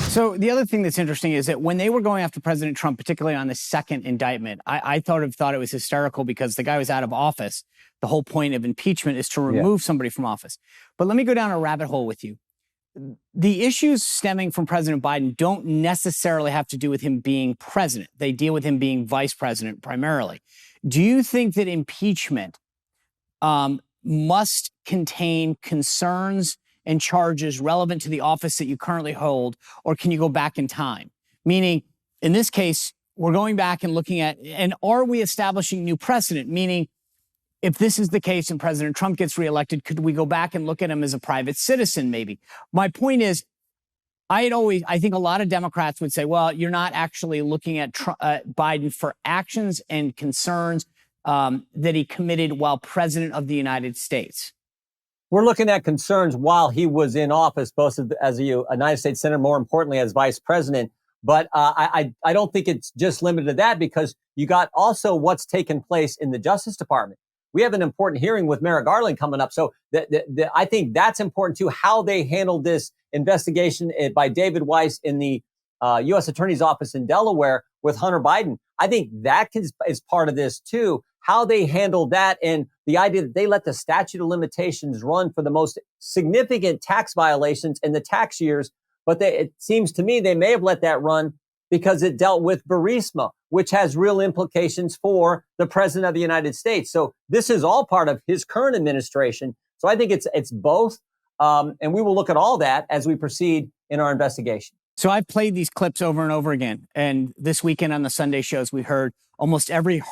So the other thing that's interesting is that when they were going after President Trump, particularly on the second indictment, I thought it was hysterical because the guy was out of office. The whole point of impeachment is to remove somebody from office. But let me go down a rabbit hole with you. The issues stemming from President Biden don't necessarily have to do with him being president. They deal with him being vice president primarily. Do you think that impeachment must contain concerns and charges relevant to the office that you currently hold, or can you go back in time? Meaning, in this case, we're going back and looking at, and are we establishing new precedent? Meaning, if this is the case and President Trump gets reelected, could we go back and look at him as a private citizen, maybe? My point is, I think a lot of Democrats would say, well, you're not actually looking at Biden for actions and concerns that he committed while president of the United States. We're looking at concerns while he was in office, both as a United States Senator, more importantly, as vice president. But I don't think it's just limited to that, because you got also what's taken place in the Justice Department. We have an important hearing with Merrick Garland coming up. So I think that's important too, how they handled this investigation by David Weiss in the U.S. Attorney's Office in Delaware with Hunter Biden. I think that is part of this too, how they handled that, and the idea that they let the statute of limitations run for the most significant tax violations in the tax years. But it seems to me they may have let that run because it dealt with Burisma, which has real implications for the president of the United States. So this is all part of his current administration. So I think it's both. And we will look at all that as we proceed in our investigation. So I've played these clips over and over again. And this weekend on the Sunday shows, we heard almost every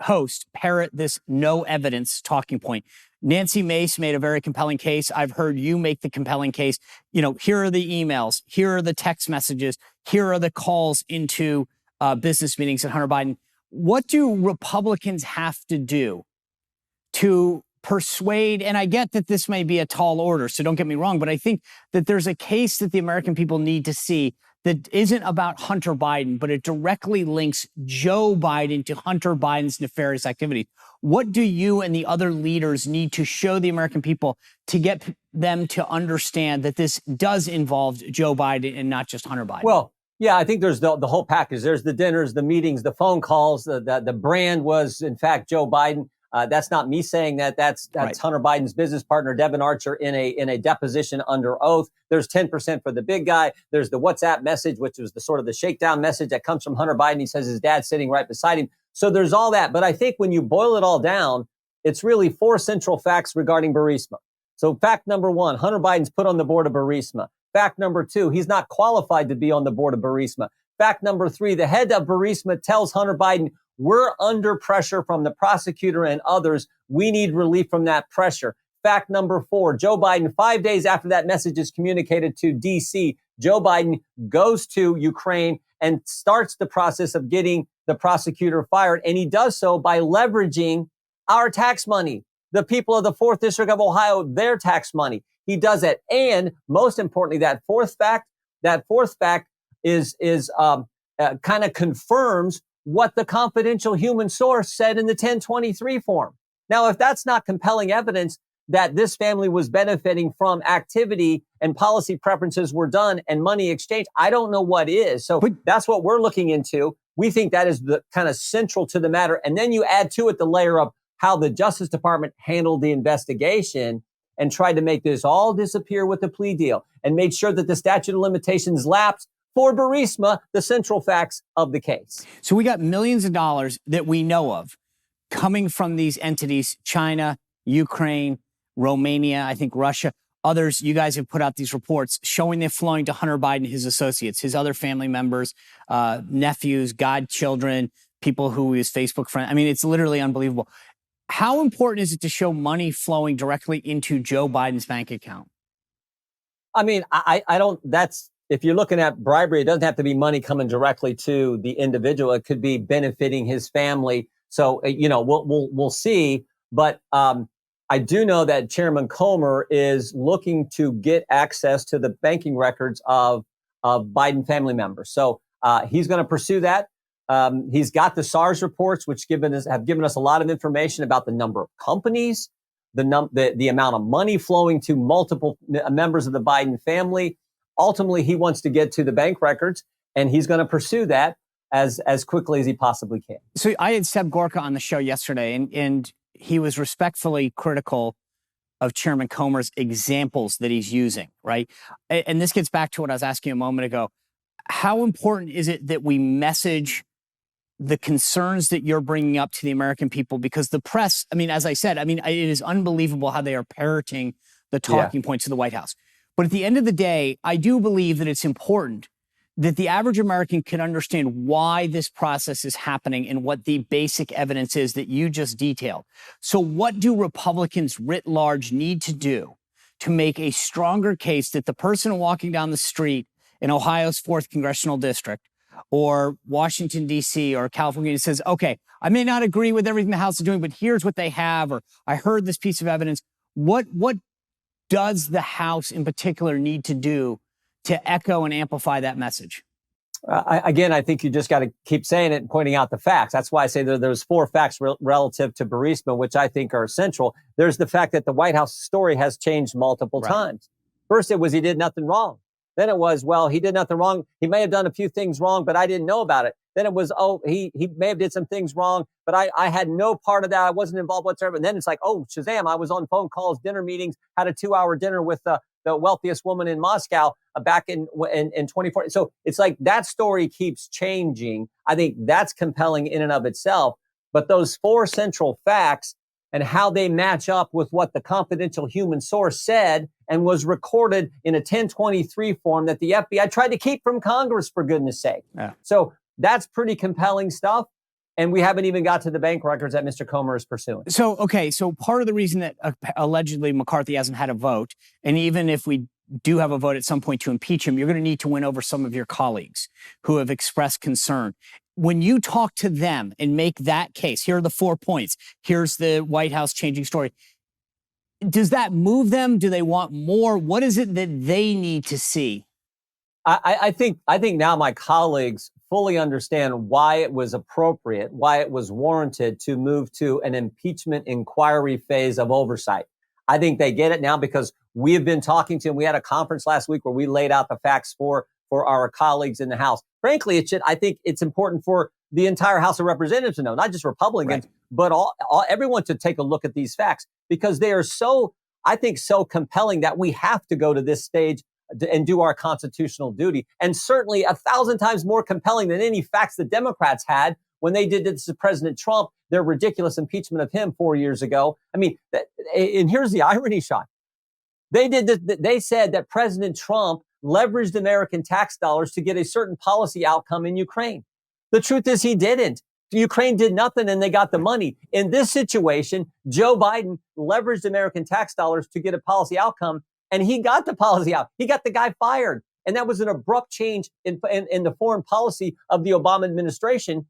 host parrot this no evidence talking point. Nancy Mace made a very compelling case. I've heard you make the compelling case. You know, here are the emails. Here are the text messages. Here are the calls into business meetings at Hunter Biden. What do Republicans have to do to persuade? And I get that this may be a tall order, so don't get me wrong, but I think that there's a case that the American people need to see that isn't about Hunter Biden, but it directly links Joe Biden to Hunter Biden's nefarious activities. What do you and the other leaders need to show the American people to get them to understand that this does involve Joe Biden and not just Hunter Biden? Well, yeah, I think there's the whole package. There's the dinners, the meetings, the phone calls. The brand was, in fact, Joe Biden. That's not me saying that. That's right. Hunter Biden's business partner, Devin Archer, in a deposition under oath. There's 10% for the big guy. There's the WhatsApp message, which was the sort of the shakedown message that comes from Hunter Biden. He says his dad's sitting right beside him. So there's all that. But I think when you boil it all down, it's really 4 central facts regarding Burisma. So fact number 1, Hunter Biden's put on the board of Burisma. Fact number 2, he's not qualified to be on the board of Burisma. Fact number 3, the head of Burisma tells Hunter Biden, we're under pressure from the prosecutor and others. We need relief from that pressure. Fact number 4, Joe Biden, 5 days after that message is communicated to D.C., Joe Biden goes to Ukraine and starts the process of getting the prosecutor fired. And he does so by leveraging our tax money, the people of the 4th District of Ohio, their tax money. He does it. And most importantly, that fourth fact is kind of confirms what the confidential human source said in the 1023 form. Now, if that's not compelling evidence that this family was benefiting from activity and policy preferences were done and money exchanged, I don't know what is. So that's what we're looking into. We think that is the kind of central to the matter. And then you add to it the layer of how the Justice Department handled the investigation and tried to make this all disappear with the plea deal and made sure that the statute of limitations lapsed for Burisma, the central facts of the case. So we got millions of dollars that we know of coming from these entities, China, Ukraine, Romania, I think Russia, others. You guys have put out these reports showing they're flowing to Hunter Biden, his associates, his other family members, nephews, godchildren, people who his Facebook friend. I mean, it's literally unbelievable. How important is it to show money flowing directly into Joe Biden's bank account? I mean, I don't, if you're looking at bribery, it doesn't have to be money coming directly to the individual. It could be benefiting his family. So, we'll see. But I do know that Chairman Comer is looking to get access to the banking records of Biden family members. So he's going to pursue that. He's got the SARS reports, which have given us a lot of information about the number of companies, the amount of money flowing to multiple members of the Biden family. ultimately he wants to get to the bank records, and he's going to pursue that as quickly as he possibly can. So I had Seb Gorka on the show yesterday, and he was respectfully critical of Chairman Comer's examples that he's using, right? And this gets back to what I was asking a moment ago. How important is it that we message the concerns that you're bringing up to the American people? Because the press, I mean, as I said, I mean, it is unbelievable how they are parroting the talking points of the White House. But at the end of the day, I do believe that it's important that the average American can understand why this process is happening and what the basic evidence is that you just detailed. So what do Republicans writ large need to do to make a stronger case that the person walking down the street in Ohio's 4th congressional district or Washington, D.C. or California says, okay, I may not agree with everything the House is doing, but here's what they have, or I heard this piece of evidence. What does the House in particular need to do to echo and amplify that message? Again, I think you just got to keep saying it and pointing out the facts. That's why I say there's 4 facts relative to Burisma, which I think are essential. There's the fact that the White House story has changed multiple times. First, it was he did nothing wrong. Then it was, well, he did nothing wrong. He may have done a few things wrong, but I didn't know about it. Then it was, oh, he may have did some things wrong, but I had no part of that. I wasn't involved whatsoever. And then it's like, oh, Shazam, I was on phone calls, dinner meetings, had a 2-hour dinner with the wealthiest woman in Moscow back in 2014. So it's like that story keeps changing. I think that's compelling in and of itself. But those 4 central facts and how they match up with what the confidential human source said and was recorded in a 1023 form that the FBI tried to keep from Congress, for goodness sake. Yeah. So that's pretty compelling stuff. And we haven't even got to the bank records that Mr. Comer is pursuing. So, okay, so part of the reason that allegedly McCarthy hasn't had a vote, and even if we do have a vote at some point to impeach him, you're going to need to win over some of your colleagues who have expressed concern. When you talk to them and make that case, here are the 4 points. Here's the White House changing story. Does that move them? Do they want more? What is it that they need to see? I think now my colleagues fully understand why it was appropriate, why it was warranted to move to an impeachment inquiry phase of oversight. I think they get it now because we have been talking to them. We had a conference last week where we laid out the facts for our colleagues in the House. Frankly, I think it's important for the entire House of Representatives to know, not just Republicans, but everyone to take a look at these facts because they are so, I think, so compelling that we have to go to this stage and do our constitutional duty. And certainly 1,000 times more compelling than any facts the Democrats had when they did this to President Trump, their ridiculous impeachment of him 4 years ago. I mean, and here's the irony, Sean. They said that President Trump leveraged American tax dollars to get a certain policy outcome in Ukraine. The truth is he didn't. Ukraine did nothing and they got the money. In this situation, Joe Biden leveraged American tax dollars to get a policy outcome, and he got the policy out. He got the guy fired. And that was an abrupt change in the foreign policy of the Obama administration.